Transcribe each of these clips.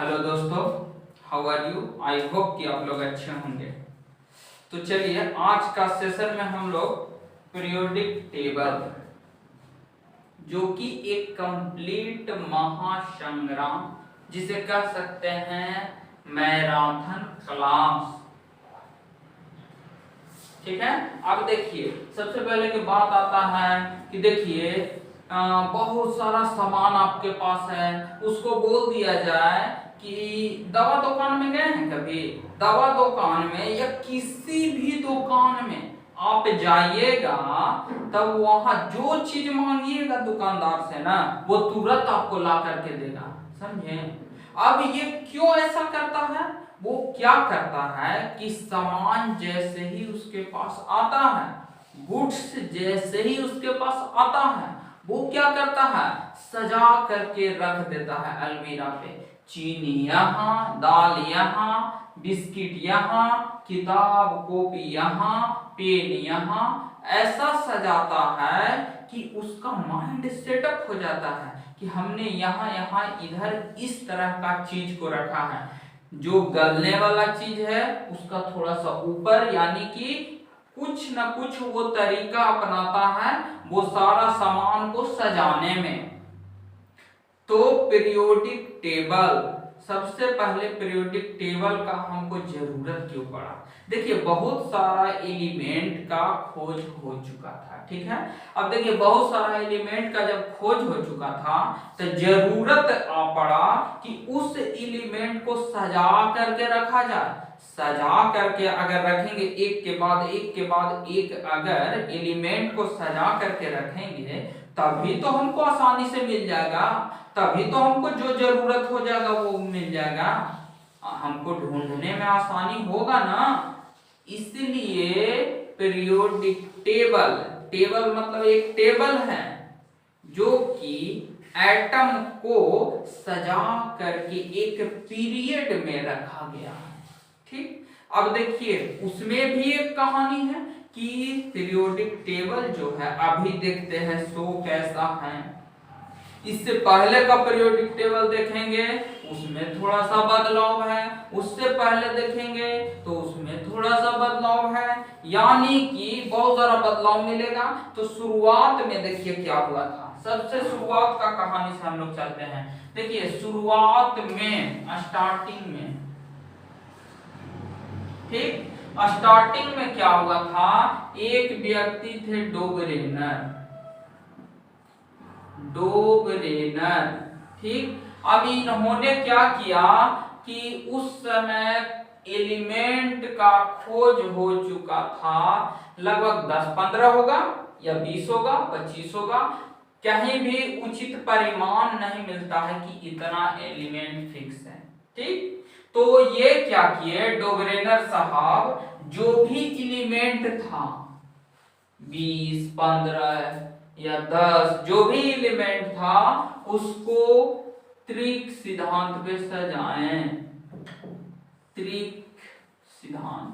Hello दोस्तों, how are you. I hope कि आप लोग अच्छे होंगे। तो चलिए आज का सेशन में हम लोग पीरियोडिक टेबल, जो कि एक कंप्लीट महासंग्राम, जिसे कह सकते हैं मैराथन क्लास, ठीक है। अब देखिए सबसे पहले की बात आता है कि देखिए बहुत सारा सामान आपके पास है, उसको बोल दिया जाए कि दवा दुकान में गए हैं कभी, दवा दुकान में या किसी भी दुकान में आप जाइएगा, तब वहां जो चीज मांगिएगा दुकानदार से ना, वो तुरंत आपको ला करके देगा, समझे। अब ये क्यों ऐसा करता है, वो क्या करता है कि सामान जैसे ही उसके पास आता है, गुड्स जैसे ही उसके पास आता है, वो क्या करता है, सजा करके रख देता है अलमीरा पे। चीनी यहाँ, दाल यहाँ, बिस्किट यहाँ, किताब कॉपी यहाँ, पेन यहाँ, ऐसा सजाता है कि उसका माइंड सेटअप हो जाता है कि हमने यहाँ यहाँ इधर इस तरह का चीज को रखा है। जो गलने वाला चीज है उसका थोड़ा सा ऊपर, यानी कि कुछ न कुछ वो तरीका अपनाता है वो सारा सामान को सजाने में। तो पीरियोडिक टेबल, सबसे पहले पीरियोडिक टेबल का हमको जरूरत क्यों पड़ा। देखिए बहुत सारा एलिमेंट का खोज हो चुका था, ठीक है। अब देखिए बहुत सारा एलिमेंट का जब खोज हो चुका था तो जरूरत आ पड़ा कि उस एलिमेंट को सजा करके रखा जाए। सजा करके अगर रखेंगे, एक के बाद एक के बाद एक अगर एलिमेंट को सजा करके रखेंगे, तभी तो हमको आसानी से मिल जाएगा, तभी तो हमको जो जरूरत हो जाएगा वो मिल जाएगा, हमको ढूंढने में आसानी होगा ना। इसलिए पीरियोडिक टेबल, टेबल मतलब एक टेबल है जो कि एटम को सजा करके एक पीरियड में रखा गया है, ठीक। अब देखिए उसमें भी एक कहानी है कि पीरियोडिक टेबल जो है, अभी देखते हैं शो कैसा है। इससे पहले का पीरियोडिक टेबल देखेंगे उसमें थोड़ा सा बदलाव है, उससे पहले देखेंगे तो उसमें थोड़ा सा बदलाव है, यानी कि बहुत सारा बदलाव मिलेगा। तो शुरुआत में देखिए क्या हुआ था, सबसे शुरुआत का कहानी से हम लोग चलते हैं। देखिए शुरुआत में, स्टार्टिंग में, ठीक, स्टार्टिंग में क्या हुआ था, एक व्यक्ति थे डोबरेनर, डोबरेनर, ठीक। अब इन्होंने क्या किया कि उस समय एलिमेंट का खोज हो चुका था, लगभग 10-15 होगा या 20 होगा, 25 होगा, कहीं भी उचित परिमाण नहीं मिलता है कि इतना एलिमेंट फिक्स है, ठीक। तो ये क्या किए डोबरेनर साहब, जो भी एलिमेंट था 20, 15 या 10, जो भी एलिमेंट था उसको त्रिक सिद्धांत पे सजाएं, त्रिक सिद्धांत,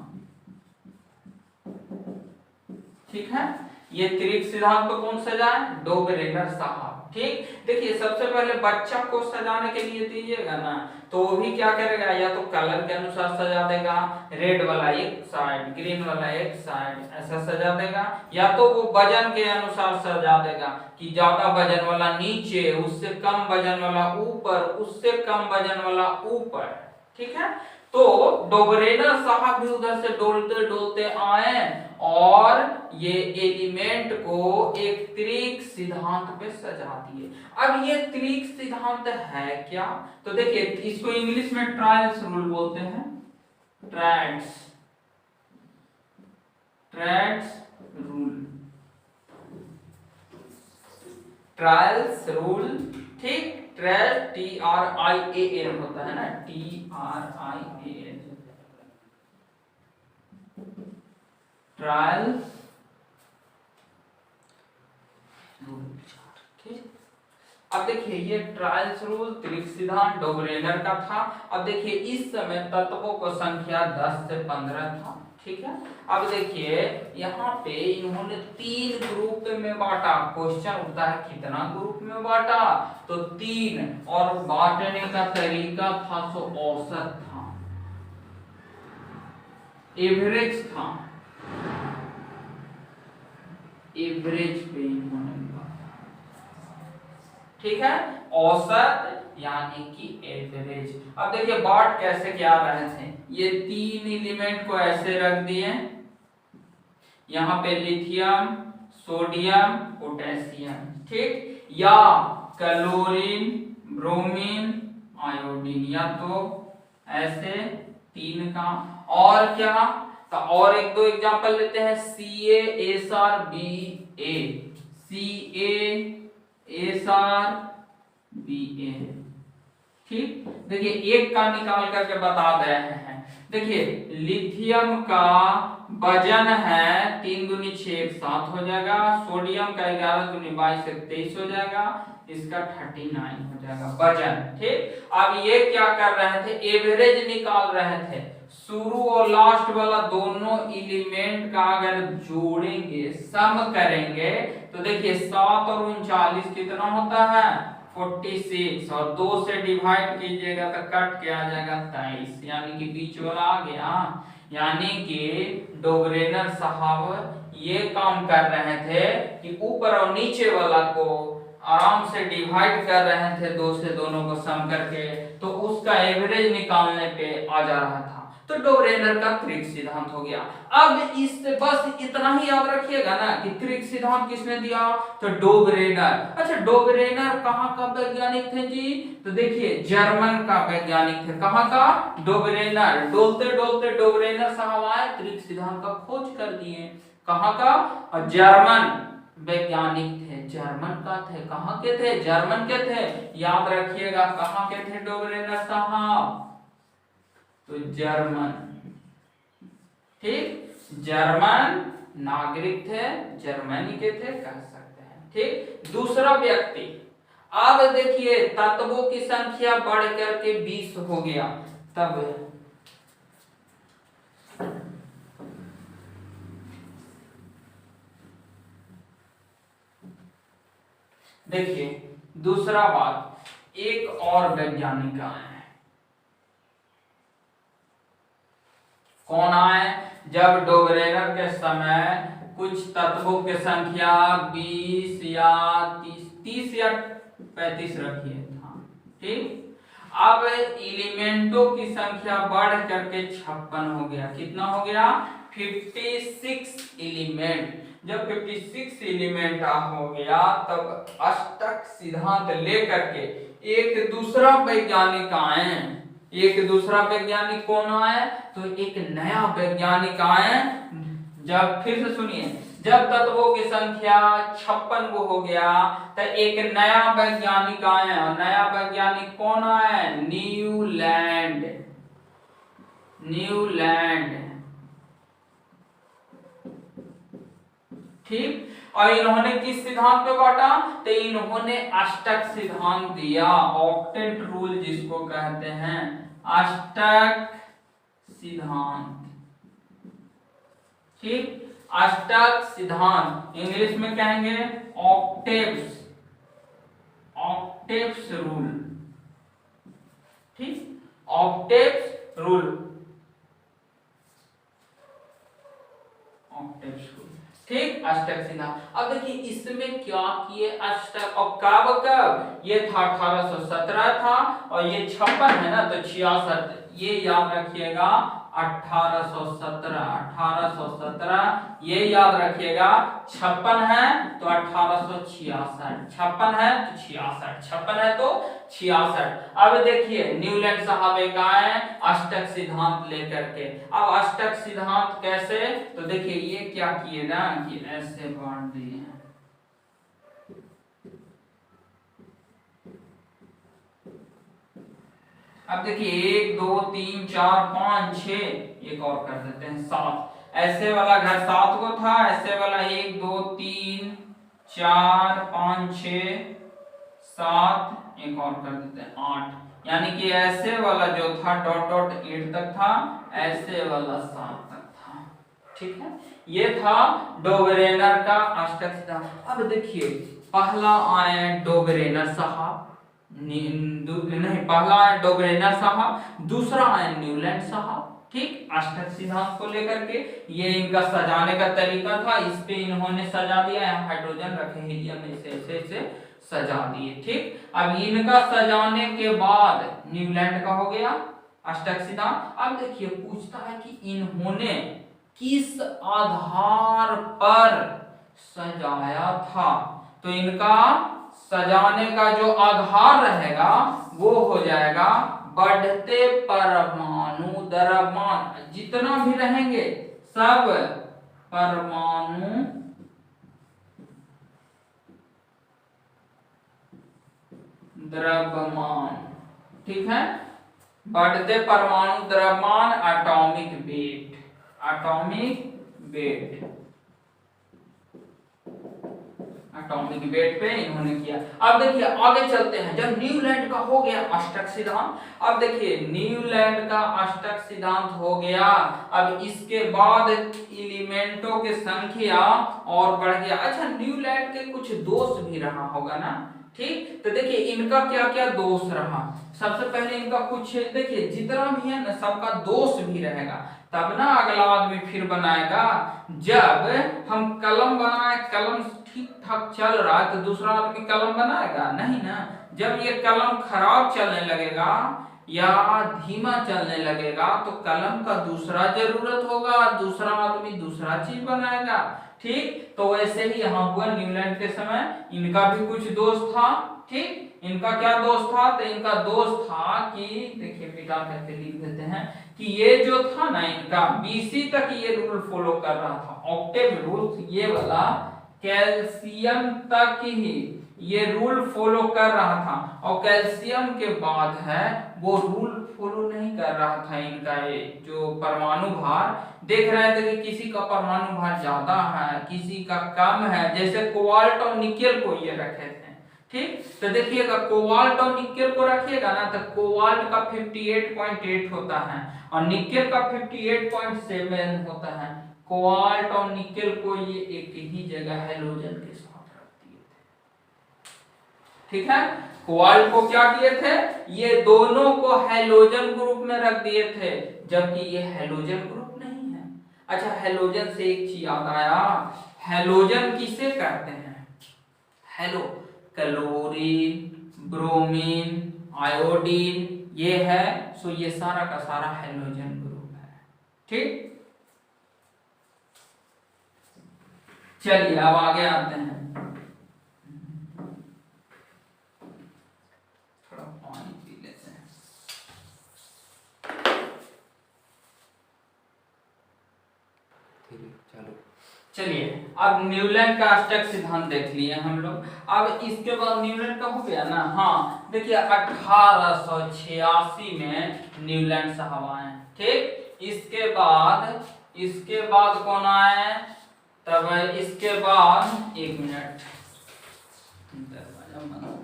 ठीक है। ये त्रिक सिद्धांत को कौन सजाए, डोबरेनर साहब, ठीक। देखिए सबसे पहले बच्चा को सजाने के लिए दीजिएगा ना, तो वो भी क्या करेगा, या तो कलर के अनुसार सजा देगा, रेड वाला एक साइड, ग्रीन वाला एक साइड, ऐसा सजा देगा, या तो वो वजन के अनुसार सजा देगा कि ज्यादा वजन वाला नीचे, उससे कम वजन वाला ऊपर, उससे कम वजन वाला ऊपर, ठीक है। तो डोबरेनर साहब भी उधर से डोलते डोलते आए और ये एलिमेंट को एक त्रिक सिद्धांत पे सजा दिए। अब ये त्रिक सिद्धांत है क्या, तो देखिए इसको इंग्लिश में ट्रायल्स रूल बोलते हैं, ट्रैड्स, ट्रैड्स रूल, ट्रायल्स रूल, ठीक। ट्रैड TRIAL होता है ना, TRIAL, ट्रायल्स रूल, ठीक। अब देखिए ये ट्रायल्स रूल, त्रिक सिद्धांत डोबरेनर का था। अब देखिए इस समय तत्वों को संख्या 10 से 15 था, ठीक है। अब देखिए यहाँ पे इन्होंने 3 ग्रुप में बांटा। क्वेश्चन उठता है कितना ग्रुप में बांटा, तो 3, और बांटने का तरीका था सो औसत था, एवरेज था, एवरेज पे इन्होंने बांटा। ठीक है, औसत यानी कि एवरेज। अब देखिए बांट कैसे क्या रहे थे, ये 3 एलिमेंट को ऐसे रख दिए, यहाँ पे लिथियम, सोडियम, पोटेशियम, ठीक, या क्लोरीन, ब्रोमीन, आयोडीन, या तो ऐसे 3 का, और क्या, तो और एक दो एग्जांपल लेते हैं, CaSrBa, CaSrBa, ठीक। देखिए एक का निकाल करके बता रहे हैं। देखिए लिथियम का वजन है 3 दूनी 6 7 हो जाएगा, सोडियम का 11 दूनी 22 23 हो जाएगा, इसका 39 हो जाएगा वजन, ठीक। अब ये क्या कर रहे थे, एवरेज निकाल रहे थे। शुरू और लास्ट वाला दोनों एलिमेंट का अगर जोड़ेंगे, सम करेंगे, तो देखिए 7 और 39 कितना होता है 46, और 2 से डिवाइड कीजिएगा तो कट के आ जाएगा 23, यानी कि बीच वाला आ गया। यानी कि डोबरेनर साहब ये काम कर रहे थे कि ऊपर और नीचे वाला को आराम से डिवाइड कर रहे थे, 2 से दोनों को सम करके, तो उसका एवरेज निकालने पे आ जा रहा था। तो डोबरेनर का त्रिक सिद्धांत हो गया। अब इससे बस इतना ही याद रखिएगा ना कि त्रिक सिद्धांत किसने दिया, तो डोबरेनर। अच्छा डोबरेनर कहाँ का वैज्ञानिक थे जी, तो देखिए जर्मन का वैज्ञानिक थे। कहाँ का, डोबरेनर। डोलते डोलते डोबरेनर साहब आए, त्रिक सिद्धांत का खोज कर दिए। कहाँ का, और जर्मन वैज्ञानिक थे, जर्मन का थे। कहाँ के थे, जर्मन के थे। याद रखिएगा कहाँ के थे डोबरेनर साहब, तो जर्मन, ठीक, जर्मन नागरिक थे, जर्मनी के थे, कह सकते हैं, ठीक। दूसरा व्यक्ति, अब देखिए तत्वों की संख्या बढ़ करके 20 हो गया, तब देखिए दूसरा बात, एक और वैज्ञानिक आए, कौन आए, जब डोबरेनर के समय कुछ तत्वों की संख्या 20 या 30 या 35 रखिए था, ठीक। अब एलिमेंटों की संख्या बढ़ करके 56 हो गया। कितना हो गया, 56 एलिमेंट। जब 56 एलिमेंट हो गया, तब अष्टक सिद्धांत लेकर के एक दूसरा वैज्ञानिक आए। एक दूसरा वैज्ञानिक कौन आए, तो एक नया वैज्ञानिक आए। जब फिर से सुनिए, जब तत्वों की संख्या 56 हो गया, तो एक नया वैज्ञानिक आए, और नया वैज्ञानिक कौन आए, न्यूलैंड। न्यूलैंड, ठीक। और इन्होंने किस सिद्धांत पे बांटा, तो इन्होंने अष्टक सिद्धांत दिया, ऑक्टेट रूल जिसको कहते हैं, अष्टक सिद्धांत, ठीक। अष्टक सिद्धांत इंग्लिश में कहेंगे ऑक्टेव्स, ऑक्टेव्स रूल, ठीक, ऑक्टेव्स रूल, ऑक्टेव्स रूल, ठीक, अष्टक सिद्धांत। अब देखिए इसमें क्या किए अष्टक, और कब ये था 1817 था, और ये 56 है ना, तो 66, ये याद रखिएगा 1817, 1817 ये याद रखिएगा। 56 है तो 1866, 56 है तो 66, 56 है तो 66। अब देखिए न्यूलैंड साहब एक आए अष्टक सिद्धांत लेकर के। अब अष्टक सिद्धांत कैसे, तो देखिए ये क्या किए ना कि ऐसे बांट दिए हैं, अब देखिए 1 2 3 4 5 6, एक और कर देते हैं 7। ऐसे वाला घर 7 को था, ऐसे वाला 1 2 3 4 5 6 7, एक और कर देते हैं 8। यानी कि ऐसे वाला जो था डॉट डॉट 8 तक था, ऐसे वाला 7 तक था। ठीक है, ये था डोबरेनर का अष्टक सिद्धांत। अब देखिए पहला आए डोबरेनर साहब, नहीं पहला आए डोबरेनर साहब, दूसरा आए न्यूलैंड साहब, ठीक, अष्टक सिद्धांत को लेकर के। ये इनका सजाने का तरीका था, इस पे इन्होंने सजा दिया, हाइड्रोजन रखे हीलियम ऐसे सजा दिए, ठीक। अब इनका सजाने के बाद न्यूलैंड का हो गया अष्टक सिद्धांत। अब देखिए पूछता है कि इन्होंने किस आधार पर सजाया था, तो इनका सजाने का जो आधार रहेगा वो हो जाएगा बढ़ते परमाणु द्रव्यमान, जितना भी रहेंगे सब परमाणु द्रव्यमान, ठीक है, बढ़ते परमाणु द्रव्यमान, atomic weight, atomic weight, atomic weight पे इन्होंने किया। अब देखिए आगे चलते हैं, जब न्यूलैंड का हो गया अष्टक सिद्धांत, अब देखिए न्यूलैंड का अष्टक सिद्धांत हो गया, अब इसके बाद एलिमेंटों की संख्या और बढ़ गया। अच्छा न्यूलैंड के कुछ दोष भी रहा होगा ना, ठीक, तो देखिए इनका क्या क्या दोष रहा। सबसे पहले इनका कुछ देखिए जितना भी है ना सबका दोष भी रहेगा, तब ना अगला आदमी फिर बनाएगा। जब हम कलम बनाए, कलम ठीक ठाक चल रहा है तो दूसरा आदमी कलम बनाएगा नहीं ना। जब ये कलम खराब चलने लगेगा या धीमा चलने लगेगा तो कलम का दूसरा जरूरत होगा, दूसरा आदमी दूसरा चीज बनाएगा, ठीक। तो वैसे ही यहाँ हुआ न्यूलैंड के समय, इनका भी कुछ दोष था, ठीक। इनका क्या दोष था, तो इनका दोष था कि देखिए मिटा करके लिख देते हैं कि ये जो था ना इनका बीसी तक ये रूल फॉलो कर रहा था, ऑक्टेव रूल, ये वाला कैल्शियम तक ही ये रूल फॉलो कर रहा था, और कैल्शियम के बाद है वो रूल फॉलो नहीं कर रहा था। इनका ये जो परमाणु भार देख रहे थे कि किसी का परमाणु भार ज्यादा है, किसी का कम है, जैसे कोबाल्ट और निकेल को ये रखे थे, ठीक। तो देखिएगा कोबाल्ट और निकेल को रखिएगा ना तो कोबाल्ट का 58.8 होता है और निकेल का 58.7 होता है। कोबाल्ट और निकेल को ये एक ही जगह हैलोजन के साथ रख दिए थे, ठीक है। कोबाल्ट को क्या किए थे, ये दोनों को हैलोजन ग्रुप में रख दिए थे, जबकि ये हैलोजन ग्रुप नहीं है। अच्छा हैलोजन से एक चीज याद आया, हैलोजन किसे कहते हैं, हेलो, क्लोरीन, ब्रोमीन, आयोडीन, ये है, सो ये सारा का सारा हैलोजन ग्रुप है, ठीक। चलिए अब आगे आते हैं, थोड़ा पानी पी लेते हैं। चलिए अब न्यूलैंड का अष्टक सिद्धांत देख लिए हम लोग। अब इसके बाद न्यूलैंड का हो गया ना, हाँ देखिए 1886 में न्यूलैंड साहब आए, ठीक। इसके बाद कौन आए, तब इसके बाद एक मिनट दरवाजा बंद है।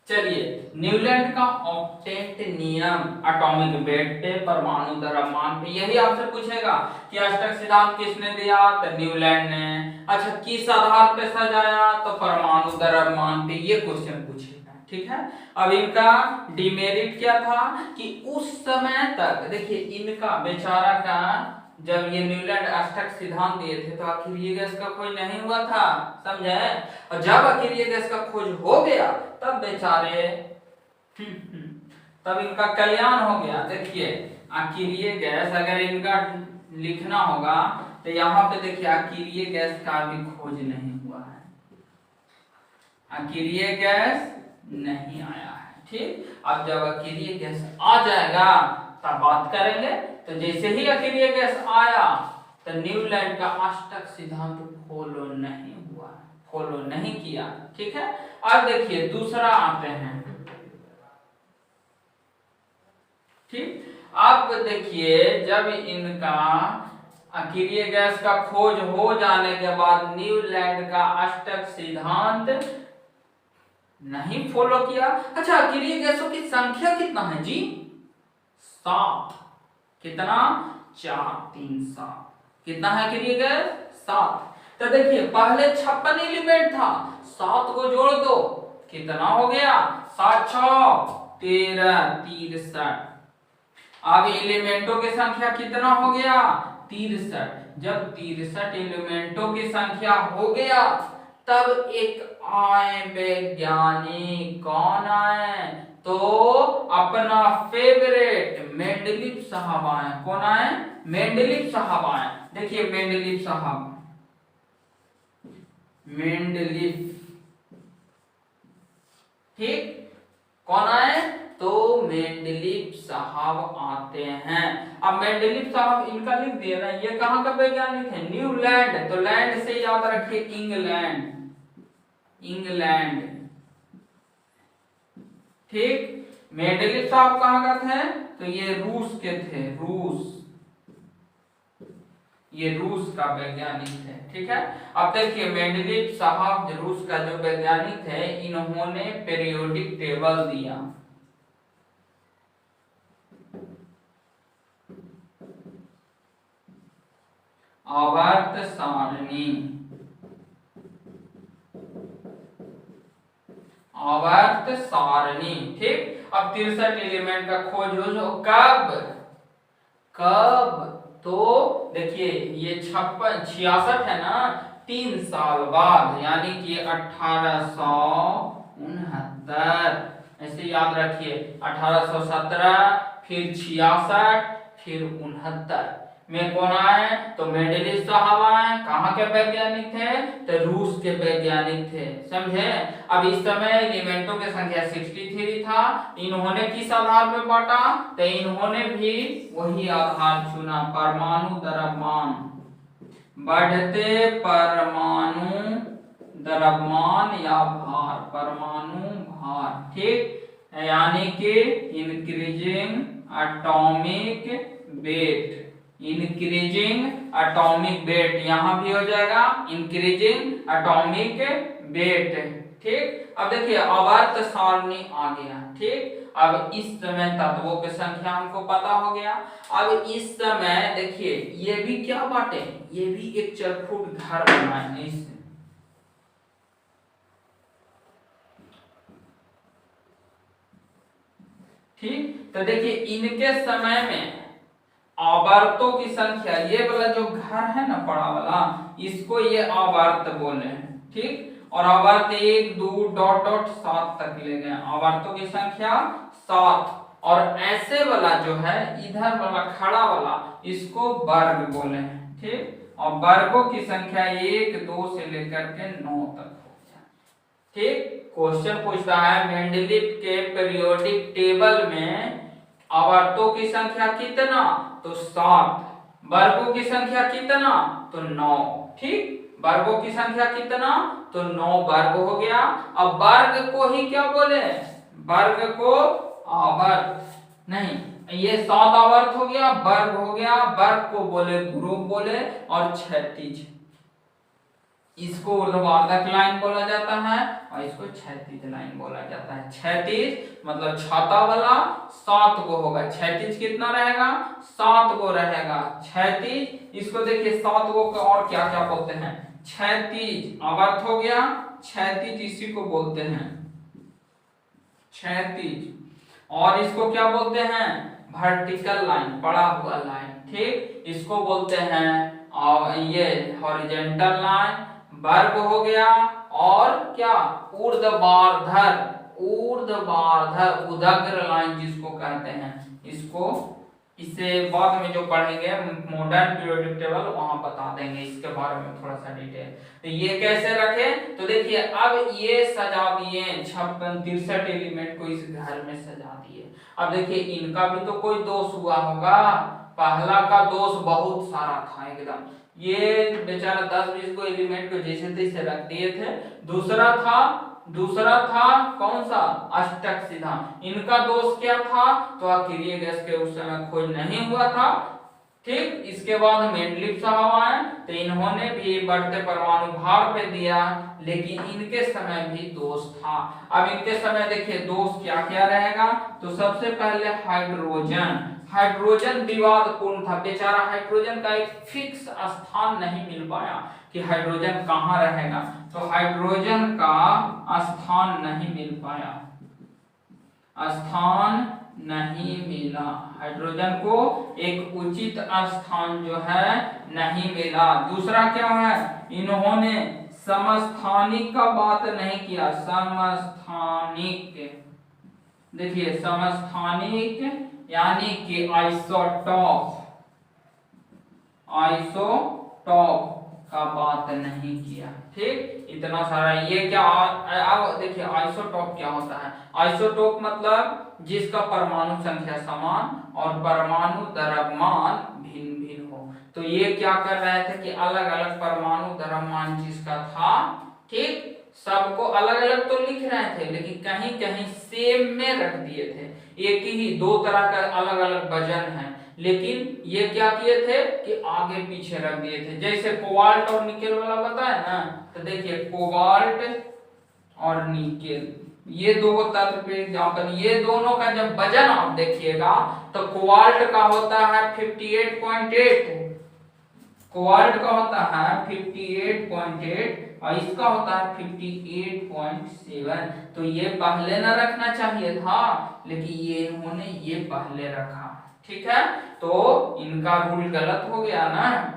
चलिए न्यूलैंड का ऑक्टेट नियम, एटॉमिक वेट पे, परमाणु द्रव्यमान पे, यही आपसे पूछेगा कि अष्टक सिद्धांत किसने दिया, तो न्यूलैंड ने। अच्छा किस आधार पे सजाया, तो परमाणु द्रव्यमान पे, ये क्वेश्चन पूछेगा, ठीक है। अब इनका डिमेरिट क्या था कि उस समय तक देखिए इनका बेचारा का जब ये न्यूलैंड अष्टक सिद्धांत दिए थे तो अखिरीय गैस का खोज नहीं हुआ था, समझे। और जब अखिरीय गैस का खोज हो गया तब बेचारे तब इनका कल्याण हो गया। देखिए अखिरीय गैस अगर इनका लिखना होगा तो यहाँ पे देखिए अखिरीय गैस का भी खोज नहीं हुआ है, अखिरीय गैस नहीं आया है, ठीक। अब जब अखिरीय गैस आ जाएगा तब बात करेंगे। तो जैसे ही अखिरीय गैस आया तो न्यूलैंड का अष्टक सिद्धांत फॉलो नहीं हुआ, फॉलो नहीं किया, ठीक है। अब देखिए दूसरा आते हैं, ठीक। अब देखिए जब इनका अखिरीय गैस का खोज हो जाने के बाद न्यूलैंड का अष्टक सिद्धांत नहीं फॉलो किया। अच्छा, अक्रिय गैसों की संख्या कितना है जी? 7। कितना? 4 3 7। कितना है अक्रिय गैस? 7। तो देखिए पहले 56 एलिमेंट था, 7 को जोड़ दो, कितना हो गया? 7 6 13 63। अब एलिमेंटों की संख्या कितना हो गया? 63। जब 63 एलिमेंटों की संख्या हो गया तब एक आए वैज्ञानिक। कौन आए? तो अपना फेवरेट मेंडलीव साहब आए। कौन आए? मेंडलीव साहब आए। देखिए मेंडलीव साहब, मेंडलीव, ठीक, कौन आए? तो मेंडलीव साहब आते हैं। अब मेंडलीव साहब इनका लिख दिया ना, ये कहाँ का वैज्ञानिक है? न्यूलैंड। तो लैंड से याद रखिए इंग्लैंड, इंग्लैंड, ठीक। मेंडलीव साहब कहाँ का थे? तो ये रूस के थे, रूस, ये रूस का वैज्ञानिक है, ठीक है। अब देखिए मेंडलीव साहब रूस का जो वैज्ञानिक है, इन्होंने पीरियोडिक टेबल दिया। आवर्त सारणी, आवर्त सारणी, ठीक। अब 63 एलिमेंट का खोज हो, कब? कब? तो देखिए ये 66 है ना, 3 साल बाद, यानी कि 1869। ऐसे याद रखिए, 1817, फिर 66, फिर 69 में कौन आए? तो मेंडलीव साहब आए। कहाँ के वैज्ञानिक थे? तो रूस के वैज्ञानिक थे, समझे। अब इस समय एलिमेंटों की संख्या 63 था। इन्होंने किस आधार पर बांटा? तो इन्होंने भी वही आधार चुना, परमाणु द्रव्यमान, बढ़ते परमाणु द्रव्यमान या भार, परमाणु भार, ठीक, यानी कि increasing atomic weight, increasing atomic weight, यहां भी हो जाएगा इंक्रीजिंग एटॉमिक वेट, ठीक। अब देखिए आवर्त सारणी आ गया, ठीक। अब इस समय तत्वों की संख्या हमको पता हो गया। अब इस समय देखिए ये भी क्या बाटे? ये भी एक चरखुट घर बनाए इससे, ठीक। तो देखिए इनके समय में आवर्तों की संख्या, ये वाला जो घर है ना बड़ा वाला, इसको ये आवर्त बोले, ठीक। और आवर्त 1 2 डॉट डॉट 7 तक ले गए, आवर्तों की संख्या 7। और ऐसे वाला जो है इधर वाला खड़ा वाला, इसको वर्ग बोले, ठीक। और वर्गों की संख्या 1 2 से लेकर के 9 तक हो गया, ठीक। क्वेश्चन पूछता है मेंडलीव के पीरियोडिक टेबल में आवर्तों की संख्या कितना? तो 7। वर्गों की संख्या कितना? तो 9, ठीक। वर्गों की संख्या कितना? तो 9 वर्ग हो गया। अब वर्ग को ही क्या बोले? वर्ग को आवर्त नहीं, ये 7 आवर्त हो गया, वर्ग हो गया, वर्ग को बोले ग्रुप बोले। और क्षैतिज, इसको ऊर्ध्वाधर लाइन बोला जाता है और इसको क्षैतिज लाइन बोला जाता है। क्षैतिज मतलब छाता वाला 7 गो होगा, क्षैतिज कितना रहेगा? 7 गो रहेगा क्षैतिज। इसको देखिए 7 गो को और क्या क्या बोलते हैं? क्षैतिज आवर्त हो गया, क्षैतिज इसी को बोलते हैं क्षैतिज। और इसको क्या बोलते हैं? वर्टिकल लाइन, पड़ा हुआ लाइन, ठीक। इसको बोलते हैं और ये हॉरिजॉन्टल लाइन, वर्ग हो गया। और क्या? ऊर्ध्वाधर, ऊर्ध्वाधर उदग्र लाइन जिसको कहते हैं, इसको, इसे बाद में जो पढ़ेंगे मॉडर्न पीरियोडिक टेबल वहां बता देंगे इसके बारे में थोड़ा सा डिटेल। तो ये कैसे रखे? तो देखिए अब ये सजा दिए 56 63 एलिमेंट को इस घर में सजा दिए। अब देखिए इनका भी तो कोई दोष हुआ होगा। पहला का दोष बहुत सारा था एकदम, ये बेचारा 10-20 को एलिमेंट को जैसे तैसे रख दिए थे। दूसरा था कौन सा? अष्टक सिद्धांत। इनका दोष क्या था? तो अक्रिय गैस के उस समय खोज नहीं हुआ था, ठीक, इसके बाद मेंडलीव साहब आए तो इन्होंने भी बढ़ते परमाणु भार पे दिया, लेकिन इनके समय भी दोष था। अब इनके समय देखिए दोष क्या क्या रहेगा, तो सबसे पहले हाइड्रोजन। हाइड्रोजन विवादपूर्ण था, बेचारा हाइड्रोजन का एक फिक्स स्थान नहीं मिल पाया कि हाइड्रोजन कहाँ रहेगा, तो हाइड्रोजन का स्थान नहीं मिल पाया, स्थान नहीं मिला, हाइड्रोजन को एक उचित स्थान जो है नहीं मिला। दूसरा क्या है, इन्होंने समस्थानिक का बात नहीं किया, समस्थानिक, देखिए समस्थानिक यानी कि आइसोटॉप, आइसोटॉप का बात नहीं किया। ठीक, इतना सारा ये क्या। अब देखिए आइसोटॉप क्या होता है, आइसोटॉप मतलब जिसका परमाणु संख्या समान और परमाणु द्रव्यमान भिन्न भिन्न हो। तो ये क्या कर रहे थे कि अलग अलग परमाणु द्रव्यमान जिसका था, ठीक, सबको अलग अलग तो लिख रहे थे लेकिन कहीं कहीं सेम में रख दिए थे, एक ही दो तरह का अलग अलग वजन है, लेकिन ये क्या किए थे कि आगे पीछे रख दिए थे। जैसे कोबाल्ट और निकेल वाला बताया ना, तो देखिए कोबाल्ट और निकेल ये दो तत्व पे एग्जाम्पल, ये दोनों का जब वजन आप देखिएगा तो कोबाल्ट का होता है 58.8, कोबाल्ट का होता है 58.8 और इसका होता है 58.7। तो ये पहले ना रखना चाहिए था, लेकिन ये इन्होंने ये पहले रखा। ठीक है, तो इनका रूल गलत हो गया ना।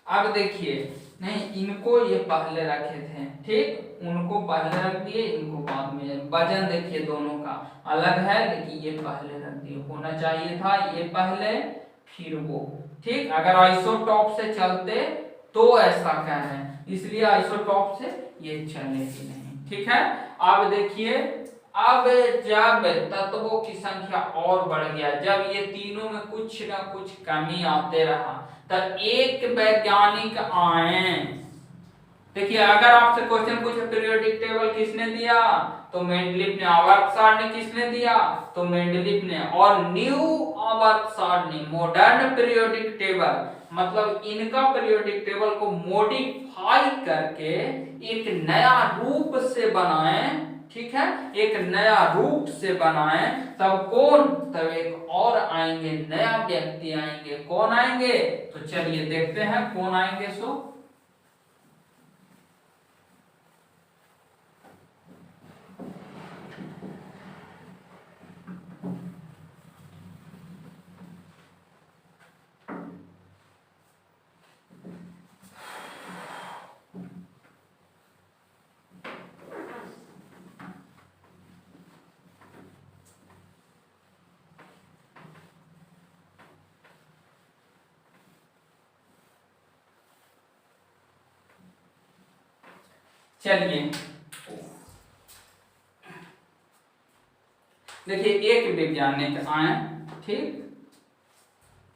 अब देखिए, नहीं इनको ये पहले रखे थे, ठीक, उनको पहले रख दिए, इनको बाद में। वजन देखिए दोनों का अलग है, लेकिन ये पहले रख दिए, होना चाहिए था ये पहले फिर वो। ठीक, अगर आइसोटॉप से चलते तो ऐसा कह रहे हैं, इसलिए आइसोटॉप से ये चले ही नहीं। ठीक है, अब देखिए, अब जब तत्वों की संख्या और बढ़ गया, जब ये तीनों में कुछ ना कुछ कमी आते रहा, तब एक वैज्ञानिक आए। देखिए अगर आपसे क्वेश्चन पूछे पीरियोडिक टेबल किसने दिया, तो मेंडलीव ने। आवर्त सारणी किसने दिया, तो मेंडलीव ने। और न्यू आवर्त सारणी, मॉडर्न पीरियोडिक टेबल, मतलब इनका पीरियोडिक टेबल को मॉडिफाई करके एक नया रूप से बनाए। ठीक है, एक नया रूप से बनाए, तब कौन, तब एक और आएंगे, नया व्यक्ति आएंगे। कौन आएंगे, तो चलिए देखते हैं कौन आएंगे। सो चलिए देखिए, एक वैज्ञानिक आए, ठीक,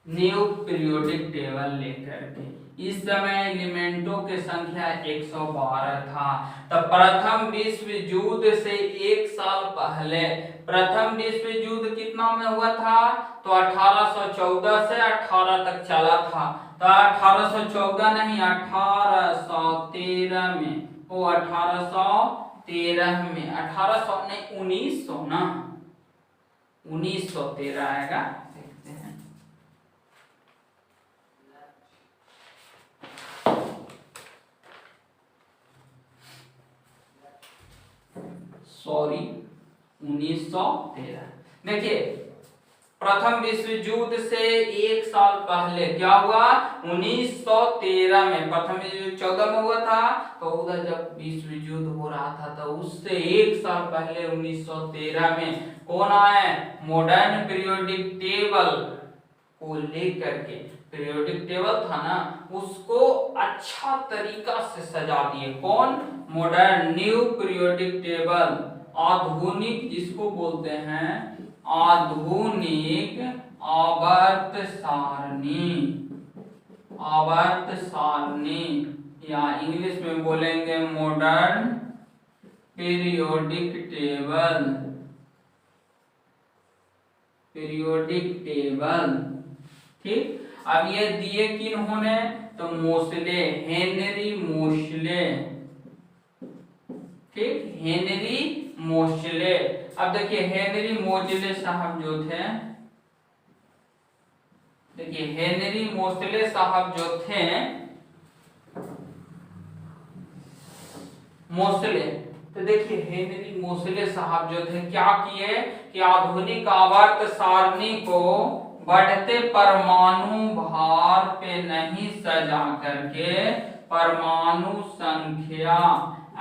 न्यू पीरियोडिक टेबल लेकर के। इस समय एलिमेंटों की संख्या 112 था। तब प्रथम विश्व युद्ध से एक साल पहले, प्रथम विश्व युद्ध कितना में हुआ था, तो 1814 से 18 तक चला था। तो 1814 नहीं, 1813 में, वो 1813 में, 1800 नहीं 1900 ना, 1913 आएगा। देखते हैं, सॉरी 1913। देखिए प्रथम विश्व युद्ध से एक साल पहले क्या हुआ, 1913 में। प्रथम विश्व युद्ध 14 में हुआ था, तो उधर जब विश्व युद्ध हो रहा था तो उससे एक साल पहले 1913 में कौन आए, मॉडर्न पीरियोडिक टेबल को लेकर के। पीरियोडिक टेबल था ना, उसको अच्छा तरीका से सजा दिए। कौन, मॉडर्न न्यू पीरियोडिक टेबल, आधुनिक जिसको बोलते हैं आधुनिक आवर्त सारणी, आवर्त सारणी, या इंग्लिश में बोलेंगे modern periodic table. Periodic table. ठीक, अब ये दिए किन होने, तो मोसले, हेनरी मोसले। ठीक, हेनरी मोसले। अब देखिए हेनरी मोसले साहब जो थे, देखिए हेनरी मोसले साहब जो थे, मोसले, तो देखिए हेनरी मोसले साहब जो थे क्या किए कि आधुनिक आवर्त सारणी को बढ़ते परमाणु भार पे नहीं सजा करके परमाणु संख्या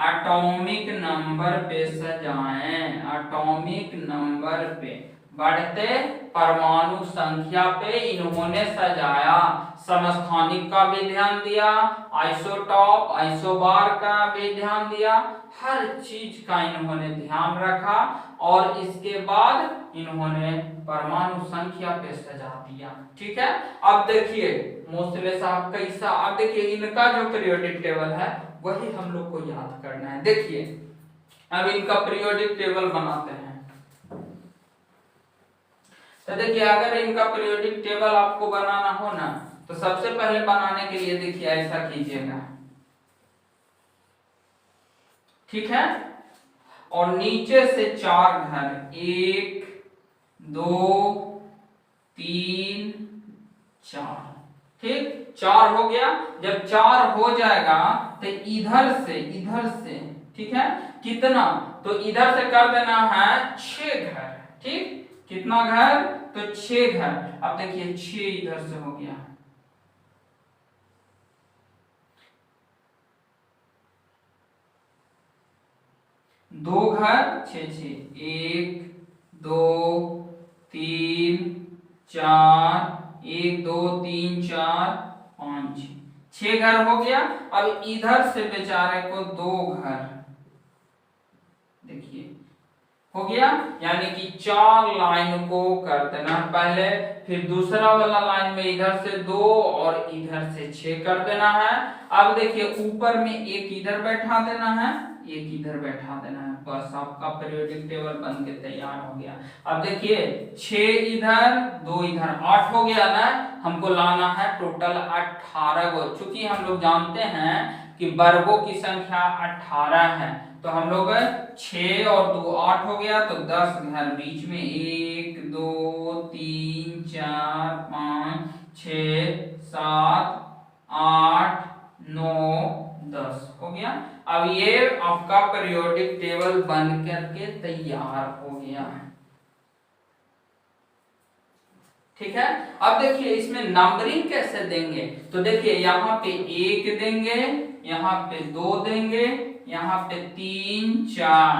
एटॉमिक नंबर पे सजाएं, एटॉमिक नंबर पे, बढ़ते परमाणु संख्या पे इन्होंने सजाया। समस्थानिक का भी ध्यान दिया, आइसोटॉप आइसोबार का भी ध्यान दिया, हर चीज का इन्होंने ध्यान रखा और इसके बाद इन्होंने परमाणु संख्या पे सजा दिया। ठीक है, अब देखिए मोसले साहब कैसा, अब देखिए इनका जो पीरियोडिक टेबल है वही हम लोग को याद करना है। देखिए अब इनका पीरियोडिक टेबल बनाते हैं। तो देखिए अगर इनका पीरियोडिक टेबल आपको बनाना हो ना, तो सबसे पहले बनाने के लिए देखिए ऐसा कीजिएगा। ठीक है, और नीचे से 4 घर, 1 2 3 4। ठीक, 4 हो गया। जब 4 हो जाएगा तो इधर से ठीक है कितना, तो इधर से कर देना है 6 घर। ठीक, कितना घर, तो 6 घर। अब देखिए 6 इधर से हो गया, 2 घर 6 6, 1 2 3 4, 1 2 3 4 5 6 घर हो गया। अब इधर से बेचारे को 2 घर, देखिए हो गया, यानी कि 4 लाइन को कर देना पहले, फिर दूसरा वाला लाइन में इधर से 2 और इधर से 6 कर देना है। अब देखिए ऊपर में एक इधर बैठा देना है, एक इधर बैठा देना है, बस आपका पीरियोडिक टेबल बन के तैयार हो गया। अब देखिए 6 इधर 2 इधर 8 हो गया ना, हमको लाना है टोटल 18 को। चूंकि हम लोग जानते हैं कि वर्गों की संख्या 18 है, तो हम लोग 6 और 2 8 हो गया, तो 10 घर बीच में 1 2 3 4 5 6 7 8 9 10 हो गया। अब ये आपका पीरियोडिक टेबल बन करके तैयार हो गया है। ठीक है, अब देखिए इसमें नंबरिंग कैसे देंगे, तो देखिए यहाँ पे 1 देंगे, यहाँ पे 2 देंगे, यहाँ पे 3 4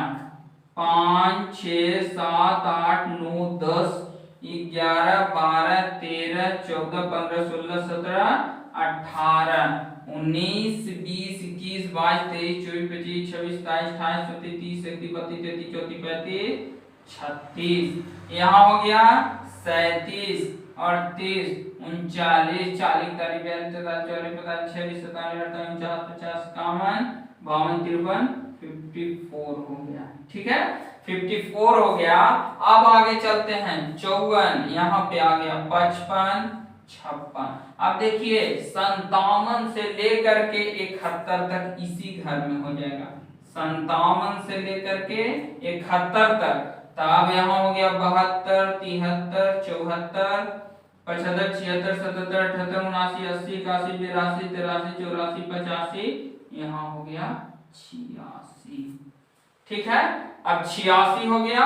5 6 7 8 9 10 11 12 13 14 15 16 17 18 19 20 21 22 23 24 25 26 27 28 29 30 31 32 33 यहाँ हो गया 37 38 39 40 41 42 43 46 47 48 49 50 51 52 53 54 हो गया। ठीक है, 54 हो गया। अब आगे चलते हैं 54, यहाँ पे आ गया 55 56। अब देखिए 57 से लेकर के 71 तक इसी घर में हो जाएगा, 57 से लेकर के 71 तक। तब यहाँ हो गया 72 73 74 75 76 77 78 79 80 81 82 83 84 85, यहाँ हो गया 86। ठीक है, अब 86 हो गया।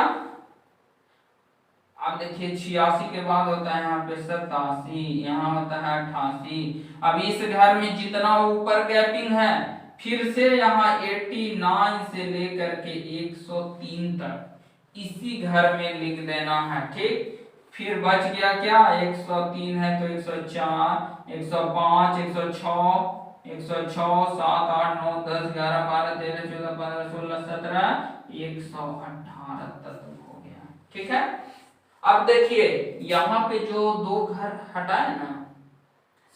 अब देखिए 86 के बाद होता है यहाँ पे 87, यहाँ होता है 88। अब इस घर में जितना ऊपर गैपिंग है, फिर से यहाँ 89 से लेकर के 103 तक इसी घर में लिख देना है। ठीक, फिर बच गया क्या, 103 है तो 104 105 106 106 7 8 9 10 11 12 13 14 15 16 17 118 तक हो गया। ठीक है, अब देखिए यहाँ पे जो 2 घर हटाए ना,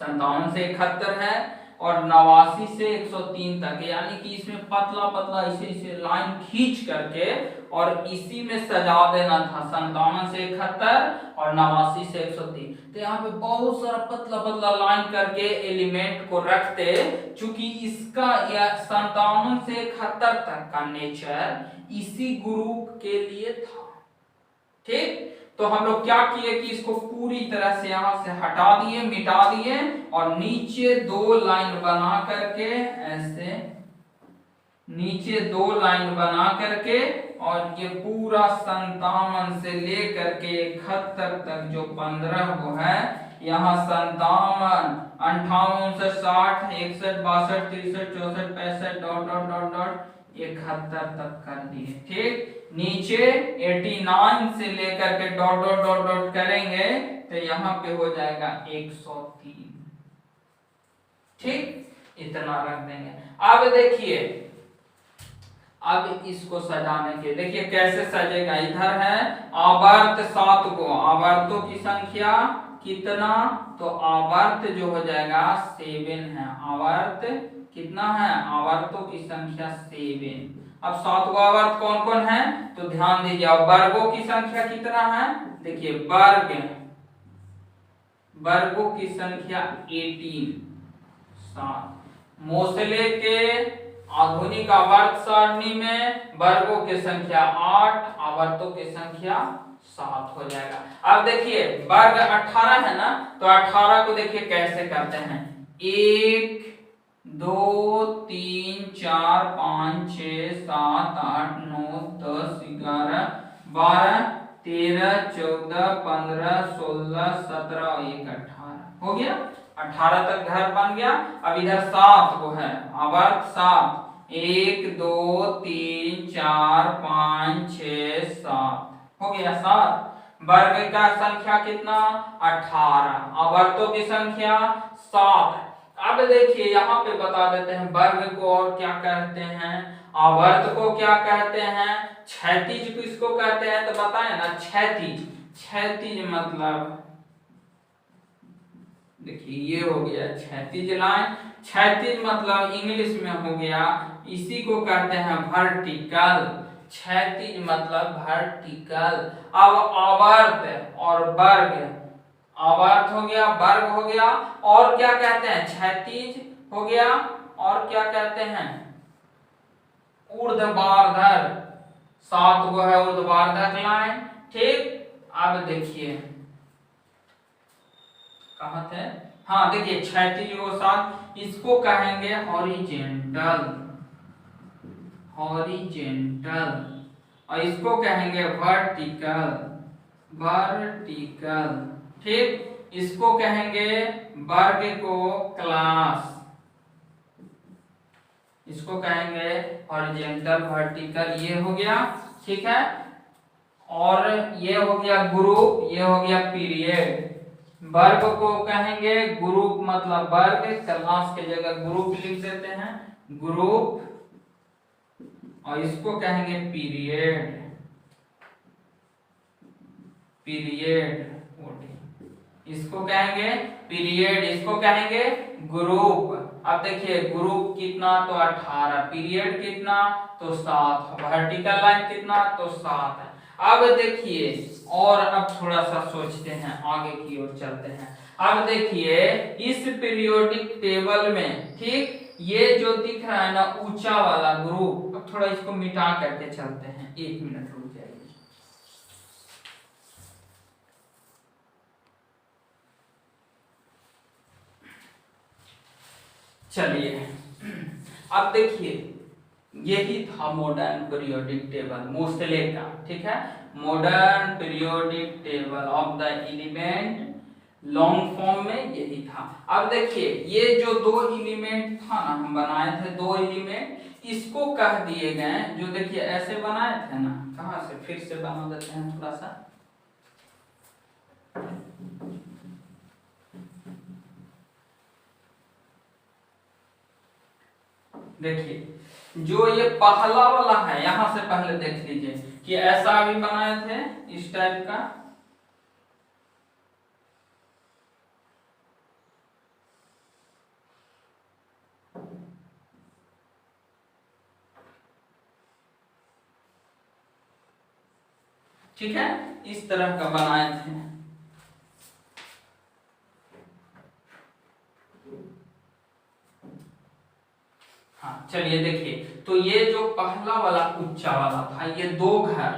57 से 71 है और 89 से 103 तक, यानी कि इसमें पतला पतला इसे लाइन खींच करके और इसी में सजा देना था 57 से 71 और 89 से 103। तो यहाँ पे बहुत सारा पतला पतला लाइन करके एलिमेंट को रखते, चूंकि इसका या 57 से 71 तक का नेचर इसी ग्रुप के लिए था। ठीक, तो हम लोग क्या किए कि इसको पूरी तरह से यहां से हटा दिए, मिटा दिए और नीचे 2 लाइन बना करके ऐसे नीचे 2 लाइन बना करके और ये पूरा 57 से लेकर के 71 तक जो 15 को है, यहाँ 57, 58, 59, 60, 61, 62, 63, 64, 65 डॉट डॉट डॉट डॉट 71 तक कर दिए। ठीक, नीचे 89 से लेकर के डॉट डॉट डॉट डॉट करेंगे तो यहाँ पे हो जाएगा 103। ठीक, इतना रख देंगे। अब देखिए, अब इसको सजाने के देखिए कैसे सजेगा। इधर है आवर्त 7 को, आवर्तों की संख्या कितना, तो आवर्त जो हो जाएगा 7 है। आवर्त कितना है, आवर्तों की संख्या 7। अब 7 को आवर्त कौन कौन है, तो ध्यान दीजिए। अब वर्गों की संख्या कितना है, देखिए वर्गों की संख्या 18, 7। मोसले के आधुनिक आवर्त सारणी में वर्गों की संख्या 8, आवर्तों की संख्या 7 हो जाएगा। अब देखिए वर्ग 18 है ना, तो 18 को देखिए कैसे करते हैं। 1 2 3 4 5 6 7 8 9 10 11 12 13 14 15 16 17 और 1 18 हो गया। 18 तक घर बन गया। अब इधर 7 को है, आवर्त 7, 1 2 3 4 5 6 7 हो गया 7। वर्ग का संख्या कितना, 18, आवर्तों की संख्या 7। अब देखिए यहाँ पे बता देते हैं वर्ग को और क्या कहते हैं, आवर्त को क्या कहते हैं, क्षैतिज किसको कहते हैं, तो बताए ना क्षैतिज। क्षैतिज मतलब देखिए ये हो गया क्षैतिज लाइन। क्षैतिज मतलब इंग्लिश में हो गया, इसी को कहते हैं वर्टिकल। क्षैतिज मतलब वर्टिकल। अब आवर्त और वर्ग, आवर्त हो गया, वर्ग हो गया, और क्या कहते हैं, क्षैतिज हो गया, और क्या कहते हैं, ऊर्ध्वाधर। 7 को है ऊर्ध्वाधर लाइन। ठीक, अब देखिए कहाँ थे, हाँ देखिए क्षैतिज को 7, इसको कहेंगे हॉरिजेंटल, हॉरिजेंटल, और इसको कहेंगे वर्टिकल, वर्टिकल। ठीक, इसको कहेंगे वर्ग को क्लास, इसको कहेंगे हॉरिजेंटल वर्टिकल। ये हो गया, ठीक है। और ये हो गया ग्रुप, ये हो गया पीरियड। वर्ग को कहेंगे ग्रुप मतलब वर्ग, क्लास के जगह ग्रुप लिख देते हैं, ग्रुप, और इसको कहेंगे पीरियड, पीरियड। इसको कहेंगे पीरियड, इसको कहेंगे ग्रुप। अब देखिए ग्रुप कितना, तो 18, पीरियड कितना, तो 7, वर्टिकल लाइन कितना, तो 7 है। अब देखिए और अब थोड़ा सा सोचते हैं, आगे की ओर चलते हैं। अब देखिए इस पीरियोडिक टेबल में, ठीक, ये जो दिख रहा है ना ऊंचा वाला ग्रुप, अब थोड़ा इसको मिटा करके चलते हैं, 1 मिनट रुक जाइए। चलिए अब देखिए यही था मॉडर्न पीरियोडिक टेबल मोसले का, ठीक है, modern periodic table of the element long form में यही था। अब देखिए ये जो 2 एलिमेंट था ना, हम बनाए थे 2 एलिमेंट, इसको कह दिए गए, जो देखिए ऐसे बनाए थे ना, कहां से फिर से बना देते हैं थोड़ा सा। देखिए जो ये पहला वाला है, यहां से पहले देख लीजिए कि ऐसा भी बनाए थे इस टाइप का, ठीक है, इस तरह का बनाए थे। हाँ चलिए देखिए, तो ये जो पहला वाला कुच्चा वाला था, ये दो घर,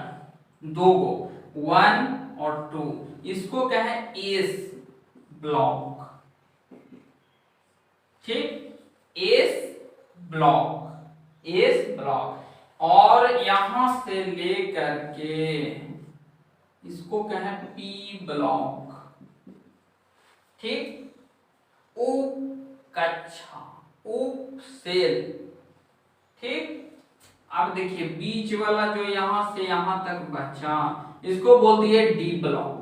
दो गो, 1 और 2, इसको कहे एस ब्लॉक। ठीक, एस ब्लॉक, और यहां से लेकर के इसको कहें पी ब्लॉक। ठीक, उप कक्षा, उप सेल। ठीक, अब देखिए बीच वाला जो यहां से यहां तक बचा, इसको बोल दिए डी ब्लॉक।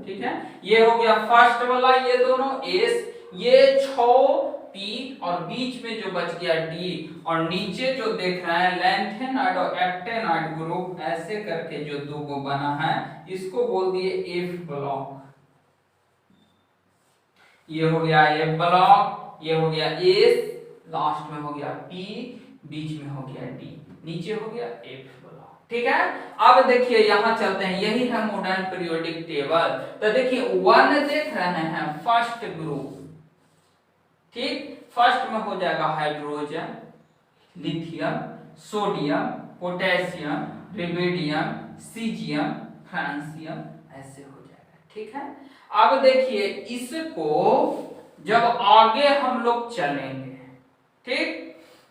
ठीक है, ये हो गया फर्स्ट वाला, ये दोनों एस, ये 6 पी, और बीच में जो बच गया डी, और नीचे जो देख रहे हैं लैंथेनॉइड और एक्टेनॉइड ग्रुप, ऐसे करके जो दो को बना है, इसको बोल दिए एफ ब्लॉक। ये हो गया एफ ब्लॉक, ये हो गया एस, लास्ट में हो गया पी, बीच में हो गया डी, नीचे हो गया एफ ब्लॉक। ठीक है, अब देखिए यहां चलते हैं, यही है मॉडर्न पीरियोडिक टेबल। तो देखिए 1 देख रहे हैं, फर्स्ट ग्रुप। ठीक, फर्स्ट में हो जाएगा hydrogen, lithium, sodium, potassium, rubidium, caesium, francium, ऐसे हो जाएगा। ठीक है, अब देखिए इसको जब आगे हम लोग चलेंगे, ठीक,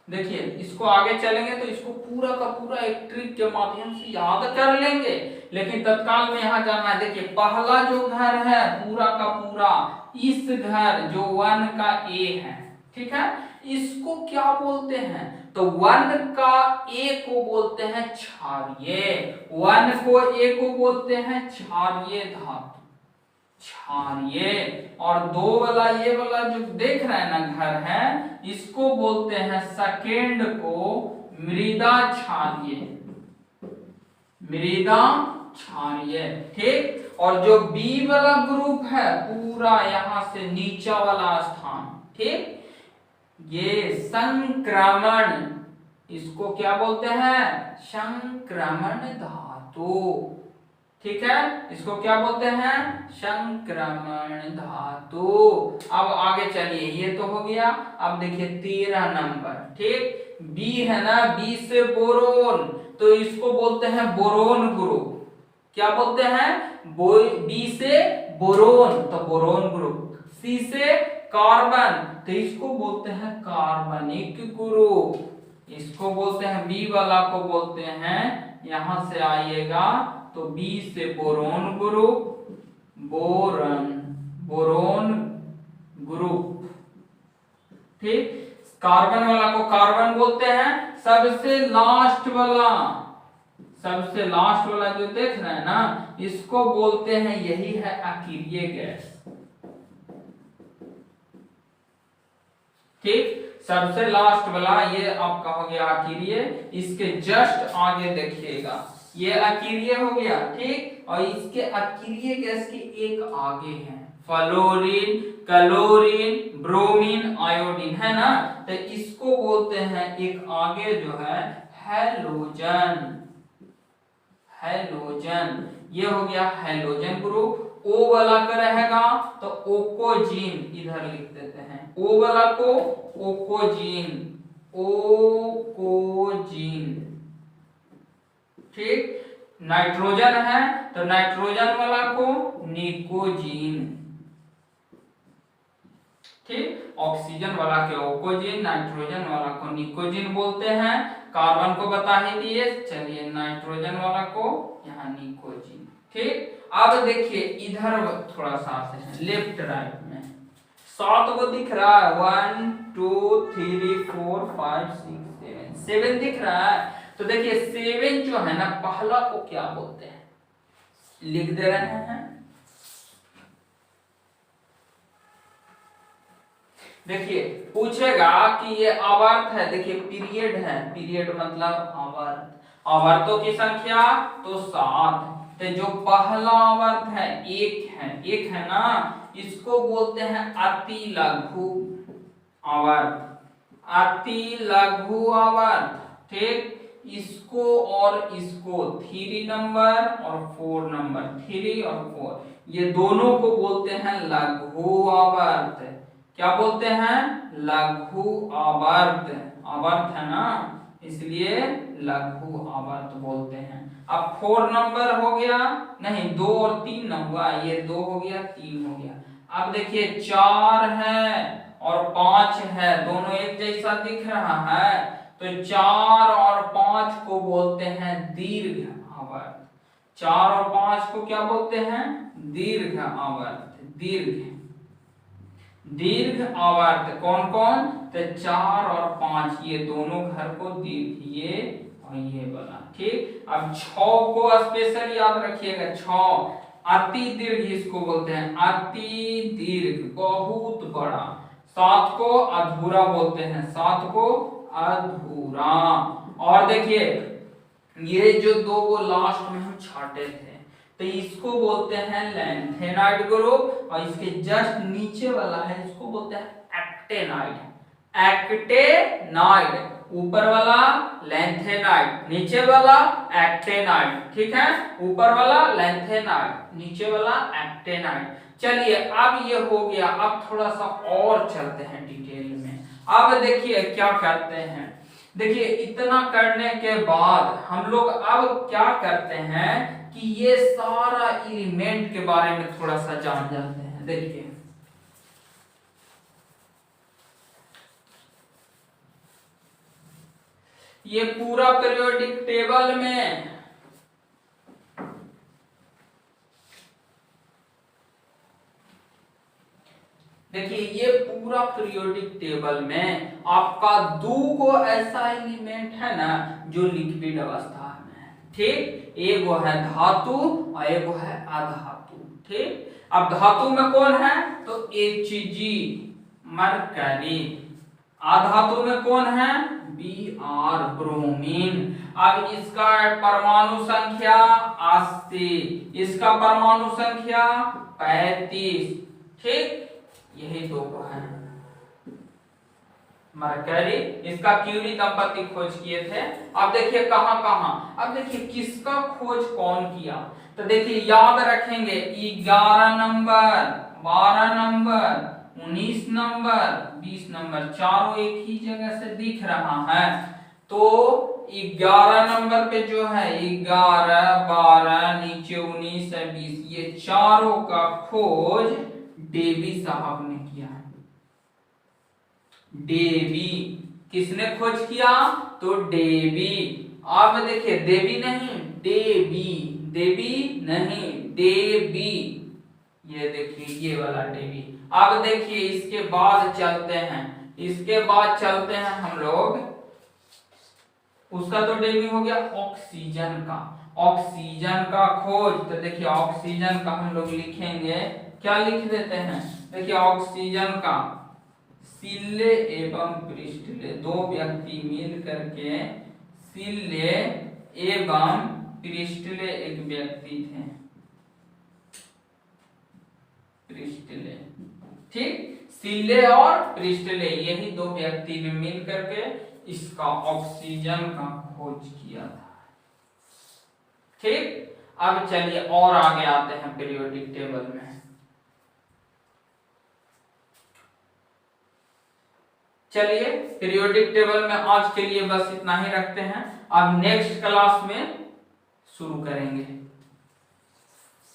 देखिए इसको आगे चलेंगे तो इसको पूरा का पूरा एक ट्रिक के माध्यम से याद कर लेंगे, लेकिन तत्काल में यहाँ जानना है। देखिए पहला जो घर है पूरा का पूरा, इस घर जो 1 का ए है, ठीक है, इसको क्या बोलते हैं? तो 1 का ए को बोलते हैं क्षारीय, 1 को ए को बोलते हैं क्षारीय धातु, क्षारीय। और 2 वाला ये वाला जो देख रहे हैं ना घर है, इसको बोलते हैं सेकेंड को मृदा क्षारीय, मृदा क्षारीय। ठीक, और जो बी वाला ग्रुप है पूरा यहां से नीचा वाला स्थान, ठीक, ये संक्रमण, इसको क्या बोलते हैं? संक्रमण धातु। ठीक है, इसको क्या बोलते हैं? संक्रमण धातु। अब आगे चलिए, ये तो हो गया। अब देखिए 13 नंबर, ठीक, बी है ना, बी से बोरोन, तो इसको बोलते हैं बोरोन ग्रुप। क्या बोलते हैं? बी से बोरोन, तो बोरोन ग्रुप। सी से कार्बन, तो इसको बोलते हैं कार्बनिक ग्रुप। इसको बोलते हैं, बी वाला को बोलते हैं, यहां से आइएगा तो बी से बोरोन ग्रुप, बोरोन ग्रुप। ठीक, कार्बन वाला को कार्बन बोलते हैं। सबसे लास्ट वाला, सबसे लास्ट वाला जो देख रहे हैं ना, इसको बोलते हैं, यही है अकीरिय गैस। ठीक, सबसे लास्ट वाला ये आपका हो गया अकीरिय। इसके जस्ट आगे देखिएगा, ये अकीरिय हो गया। ठीक, और इसके अकीरिय गैस के एक आगे है फ्लोरीन, क्लोरीन, ब्रोमीन, आयोडीन, है ना, तो इसको बोलते हैं एक आगे जो है हैलोजन। हैलोजन, ये हो गया हैलोजन ग्रुप। ओ वाला का रहेगा तो ओकोजीन, इधर लिख देते हैं, ओ वाला को ओकोजीन, ओकोजीन। ठीक, नाइट्रोजन है तो नाइट्रोजन वाला को निकोजीन। ठीक, ऑक्सीजन वाला के ओकोजीन, नाइट्रोजन वाला को निकोजीन बोलते हैं। कार्बन को बता ही दिए, चलिए नाइट्रोजन वाला को यहाँ निकोजीन। ठीक, अब देखिए इधर थोड़ा सा है, लेफ्ट राइट में 7 को दिख रहा है, 1 2 3 4 5 6 7 दिख रहा है। तो देखिए 7 जो है ना, पहला को क्या बोलते हैं, लिख दे रहे हैं। देखिए पूछेगा कि ये आवर्त है, देखिए पीरियड है, पीरियड मतलब आवर्त, आवर्तों की संख्या तो 7। तो जो पहला आवर्त है, एक है ना, इसको बोलते हैं अति लघु आवर्त, अति लघु आवर्त। ठीक, इसको और इसको 3 नंबर और 4 नंबर, 3 और 4, ये दोनों को बोलते हैं लघु आवर्त। क्या बोलते हैं? लघु आवर्त। आवर्त है ना, इसलिए लघु आवर्त बोलते हैं। अब 4 नंबर हो गया, नहीं 2 और 3 न हुआ, ये 2 हो गया 3 हो गया। अब देखिए 4 है और 5 है, दोनों एक जैसा दिख रहा है, तो 4 और 5 को बोलते हैं दीर्घ आवर्त। 4 और 5 को क्या बोलते हैं? दीर्घ आवर्त। दीर्घ आवर्त कौन कौन? तो 4 और 5, ये दोनों घर को दीर्घ, ये और ये वाला। ठीक, अब 6 को स्पेशल याद रखिएगा, 6 अति दीर्घ इसको बोलते हैं, अति दीर्घ, बहुत बड़ा। 7 को अधूरा बोलते हैं, 7 को अधूरा। और देखिए ये जो 2 वो लास्ट में हम छाटे थे, तो इसको बोलते हैं लैंथेनाइड ग्रुप, और इसके जस्ट नीचे वाला है इसको बोलते हैं एक्टेनाइड। एक्टेनाइड, ऊपर वाला लैंथेनाइड, नीचे वाला एक्टेनाइड। ठीक है, ऊपर वाला लैंथेनाइड, नीचे वाला एक्टेनाइड। चलिए अब ये हो गया, अब थोड़ा सा और चलते हैं डिटेल में। अब देखिए क्या करते हैं, देखिए इतना करने के बाद हम लोग अब क्या करते हैं कि ये सारा एलिमेंट के बारे में थोड़ा सा जान जाते हैं। देखिए ये पूरा पीरियोडिक टेबल में देखिए ये पूरा पीरियोडिक टेबल में आपका 2 को ऐसा एलिमेंट है ना जो लिक्विड अवस्था में है। ठीक, एक है धातु और एक है अधातु। ठीक, अब धातु में कौन है? तो Hg, मरकरी। अधातु में कौन है? Br, bromine. अब इसका परमाणु संख्या 80, इसका परमाणु संख्या 35। ठीक, यही 2 को है मरकरी। इसका क्यूरी दंपति खोज किए थे। अब देखिए कहां कहां, अब देखिए किसका खोज कौन किया, तो देखिए याद रखेंगे 11 नंबर, 12 नंबर, 19 नंबर, 20 नंबर, चारों एक ही जगह से दिख रहा है। तो 11 नंबर पे जो है 11, 12, नीचे 19 है 20, ये चारों का खोज डेवी साहब ने किया है। डेवी, किसने खोज किया? तो डेवी। अब देखिए देवी नहीं, डेवी, देवी नहीं, डेवी। ये देखिए ये वाला डेवी। अब देखिए इसके बाद चलते हैं, इसके बाद चलते हैं हम लोग, उसका तो डेवी हो गया ऑक्सीजन का। ऑक्सीजन का खोज, तो देखिए ऑक्सीजन का हम लोग लिखेंगे, क्या लिख देते हैं? देखिए ऑक्सीजन का सिल्ले एवं पृष्ठले, 2 व्यक्ति मिल करके सिल्ले एवं पृष्ठले एक व्यक्ति थे, पृष्ठले। ठीक, सिल्ले और पृष्ठले यही 2 व्यक्ति ने मिल करके इसका ऑक्सीजन का खोज किया था। ठीक, अब चलिए और आगे आते हैं पीरियोडिक टेबल में। चलिए पीरियोडिक टेबल में आज के लिए बस इतना ही रखते हैं, अब नेक्स्ट क्लास में शुरू करेंगे।